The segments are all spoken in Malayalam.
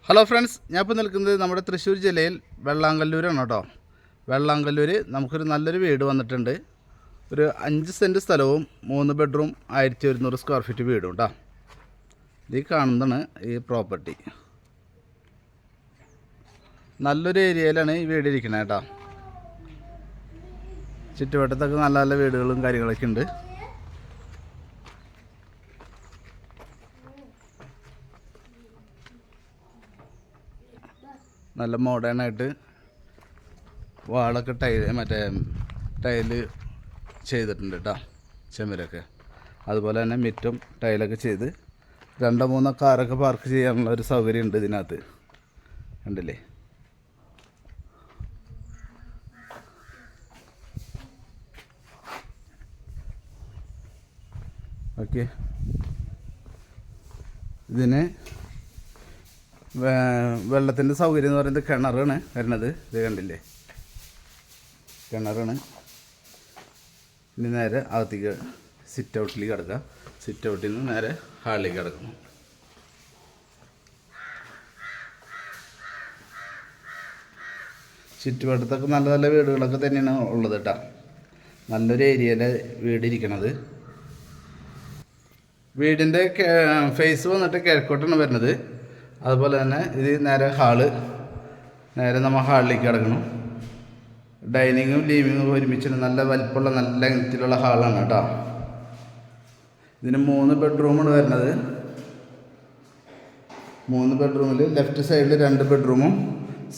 ഹലോ ഫ്രണ്ട്സ്, ഞാൻ ഇപ്പോൾ നിൽക്കുന്നത് നമ്മുടെ തൃശ്ശൂർ ജില്ലയിൽ വെള്ളാങ്കല്ലൂരാണ് കേട്ടോ. വെള്ളാങ്കല്ലൂർ നമുക്കൊരു നല്ലൊരു വീട് വന്നിട്ടുണ്ട്. ഒരു 5 സെൻറ്റ് സ്ഥലവും 3 ബെഡ്റൂം 1100 സ്ക്വയർ ഫീറ്റ് വീടും കേട്ടോ. ഇത് കാണുന്നതാണ് ഈ പ്രോപ്പർട്ടി. നല്ലൊരു ഏരിയയിലാണ് ഈ വീട് ഇരിക്കുന്നത് കേട്ടോ. ചുറ്റുവട്ടത്തൊക്കെ നല്ല നല്ല വീടുകളും കാര്യങ്ങളൊക്കെ ഉണ്ട്. നല്ല മോഡേണായിട്ട് വാളൊക്കെ ടൈല് ചെയ്തിട്ടുണ്ട് കേട്ടോ, ചുമരൊക്കെ. അതുപോലെ തന്നെ മിറ്റും ടൈലൊക്കെ ചെയ്ത് 2-3 കാറൊക്കെ പാർക്ക് ചെയ്യാനുള്ള ഒരു സൗകര്യം ഉണ്ട് ഇതിനകത്ത്, കണ്ടില്ലേ. ഓക്കെ, ഇതിന് വെള്ളത്തിൻ്റെ സൗകര്യം എന്ന് പറയുന്നത് കിണറാണ് വരുന്നത്. ഇത് കണ്ടില്ലേ, കിണറാണ്. ഇനി നേരെ അകത്തേക്ക് സിറ്റ് ഔട്ടിലേക്ക് കിടക്കുക. സിറ്റ് ഔട്ടിൽ നിന്ന് നേരെ ഹാളിലേക്ക് കിടക്കുന്നു. ചുറ്റുവട്ടത്തൊക്കെ നല്ല നല്ല വീടുകളൊക്കെ തന്നെയാണ് ഉള്ളത് കേട്ടോ. നല്ലൊരു ഏരിയയിലെ വീടിരിക്കണത്. വീടിൻ്റെ ഫേസ് വന്നിട്ട് കിഴക്കോട്ടാണ് വരുന്നത്. അതുപോലെ തന്നെ ഇത് നേരെ നേരെ നമ്മൾ ഹാളിലേക്ക് കിടക്കണം. ഡൈനിങ്ങും ലിവിങ്ങും ഒരുമിച്ചുള്ള നല്ല വലിപ്പമുള്ള നല്ല ലെങ്ത്തിലുള്ള ഹാളാണ് കേട്ടോ. ഇതിന് 3 ബെഡ്റൂമാണ് വരുന്നത്. 3 ബെഡ്റൂമിൽ ലെഫ്റ്റ് സൈഡിൽ 2 ബെഡ്റൂമും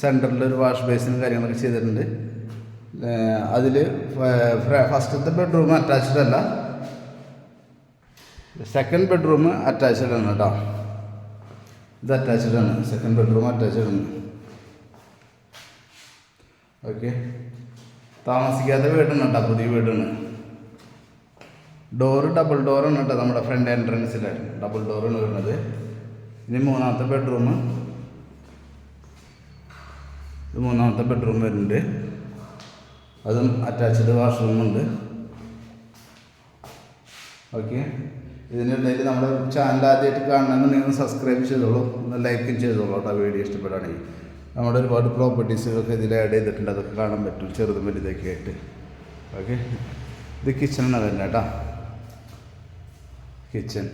സെൻറ്ററിൽ ഒരു വാഷ് ബേസിനും കാര്യങ്ങളൊക്കെ ചെയ്തിട്ടുണ്ട്. അതിൽ ഫസ്റ്റത്തെ ബെഡ്റൂം അറ്റാച്ച്ഡ് അല്ല, സെക്കൻഡ് ബെഡ്റൂം അറ്റാച്ച്ഡ് ആണ് കേട്ടോ. ഇത് അറ്റാച്ച്ഡ് ആണ്, സെക്കൻഡ് ബെഡ്റൂം അറ്റാച്ച്ഡ് ആണ്. ഓക്കെ, താമസിക്കാത്ത വീടാണ് കേട്ടോ, പുതിയ വീടാണ്. ഡബിൾ ഡോറാണ് കേട്ടോ. നമ്മുടെ ഫ്രണ്ട് എൻട്രൻസിൽ ഡബിൾ ഡോറാണ് വരുന്നത്. ഇനി 3ാമത്തെ ബെഡ്റൂം, ഇത് 3ാമത്തെ ബെഡ്റൂം വരുന്നുണ്ട്. അതും അറ്റാച്ച്ഡ് വാഷ്റൂമുണ്ട്. ഓക്കെ, ഇതിനിടയിൽ നമ്മുടെ ചാനൽ ആദ്യമായിട്ട് കാണണമെന്നുണ്ടെങ്കിൽ സബ്സ്ക്രൈബ് ചെയ്തോളൂ, ഒന്ന് ലൈക്കും ചെയ്തോളൂ കേട്ടോ. വീഡിയോ ഇഷ്ടപ്പെടുകയാണെങ്കിൽ നമ്മുടെ ഒരുപാട് പ്രോപ്പർട്ടീസുകളൊക്കെ ഇതിൽ ആഡ് ചെയ്തിട്ടുണ്ട്, അതൊക്കെ കാണാൻ പറ്റും, ചെറുതും വലുതൊക്കെ ആയിട്ട്. ഓക്കെ, ഇത് കിച്ചണാണ് തന്നെ കേട്ടോ. കിച്ചൺ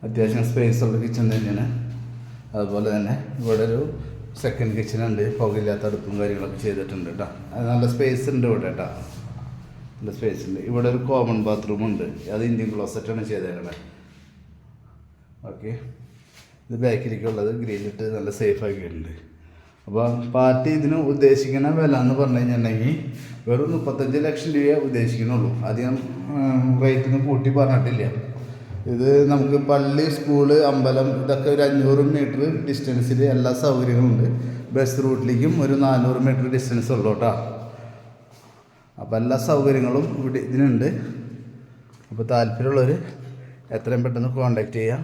അത്യാവശ്യം സ്പേസുള്ള കിച്ചൺ തന്നെയാണ്. അതുപോലെ തന്നെ ഇവിടെ ഒരു സെക്കൻഡ് കിച്ചണുണ്ട്, പുകയില്ലാത്ത അടുപ്പും കാര്യങ്ങളൊക്കെ ചെയ്തിട്ടുണ്ട് കേട്ടോ. അത് നല്ല സ്പേസ് ഉണ്ട് ഇവിടെ കേട്ടോ, നല്ല സ്പേസ് ഉണ്ട്. ഇവിടെ ഒരു കോമൺ ബാത്റൂം ഉണ്ട്, അത് ഇന്ത്യൻ ക്ലോസറ്റാണ് ചെയ്തേക്കുന്നത്. ഓക്കെ, ഇത് ബാക്കിലേക്കുള്ളത് ഗ്രില്ലിട്ട് നല്ല സേഫ് ആക്കിയിട്ടുണ്ട്. അപ്പോൾ പാർട്ടി ഇതിന് ഉദ്ദേശിക്കുന്ന വില എന്ന് പറഞ്ഞു കഴിഞ്ഞിട്ടുണ്ടെങ്കിൽ വെറും 35 ലക്ഷം രൂപയെ ഉദ്ദേശിക്കുന്നുള്ളൂ. അധികം റേറ്റൊന്നും കൂട്ടി പറഞ്ഞിട്ടില്ല. ഇത് നമുക്ക് പള്ളി, സ്കൂള്, അമ്പലം ഇതൊക്കെ ഒരു 500 മീറ്റർ ഡിസ്റ്റൻസിൽ എല്ലാ സൗകര്യങ്ങളുണ്ട്. ബസ് റൂട്ടിലേക്കും ഒരു 400 മീറ്റർ ഡിസ്റ്റൻസ് ഉള്ളൂ കേട്ടോ. അപ്പോൾ എല്ലാ സൗകര്യങ്ങളും ഇവിടെ ഇതിനുണ്ട്. അപ്പോൾ താല്പര്യമുള്ളവർ എത്രയും പെട്ടെന്ന് കോൺടാക്റ്റ് ചെയ്യാം.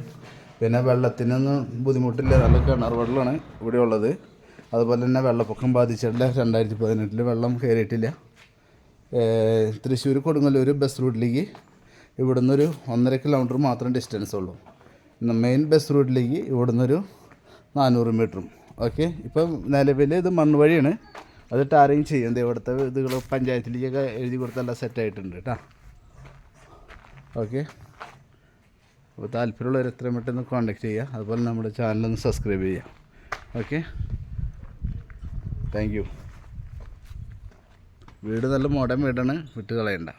പിന്നെ വെള്ളത്തിനൊന്നും ബുദ്ധിമുട്ടില്ല, നല്ല കിണർ വെള്ളമാണ് ഇവിടെ ഉള്ളത്. അതുപോലെ തന്നെ വെള്ളപ്പൊക്കം ബാധിച്ചിട്ടില്ല. 2018 വെള്ളം കയറിയിട്ടില്ല. തൃശ്ശൂർ കൊടുങ്ങല്ലൂർ ബസ് റൂട്ടിലേക്ക് ഇവിടുന്ന് ഒരു 1.5 കിലോമീറ്റർ മാത്രം ഡിസ്റ്റൻസ് ഉള്ളൂ. മെയിൻ ബസ് റൂട്ടിലേക്ക് ഇവിടുന്ന് ഒരു 400 മീറ്ററും. ഓക്കെ, ഇപ്പം നിലവിൽ ഇത് മണ്ണ് വഴിയാണ്, അത് ടാറിങ് ചെയ്യുന്നത്. ഇവിടുത്തെ ഇതുകൾ പഞ്ചായത്തിലേക്കൊക്കെ എഴുതി കൊടുത്തെല്ലാം സെറ്റായിട്ടുണ്ട് കേട്ടോ. ഓക്കെ, അപ്പോൾ താല്പര്യമുള്ളവർ എത്രയും പെട്ടെന്ന് കോൺടാക്റ്റ് ചെയ്യുക. അതുപോലെ നമ്മുടെ ചാനലൊന്ന് സബ്സ്ക്രൈബ് ചെയ്യുക. Okay, thank you. വീട് നല്ല മോഡേൺ വീടാണ്, വിട്ട് കളയണ്ട.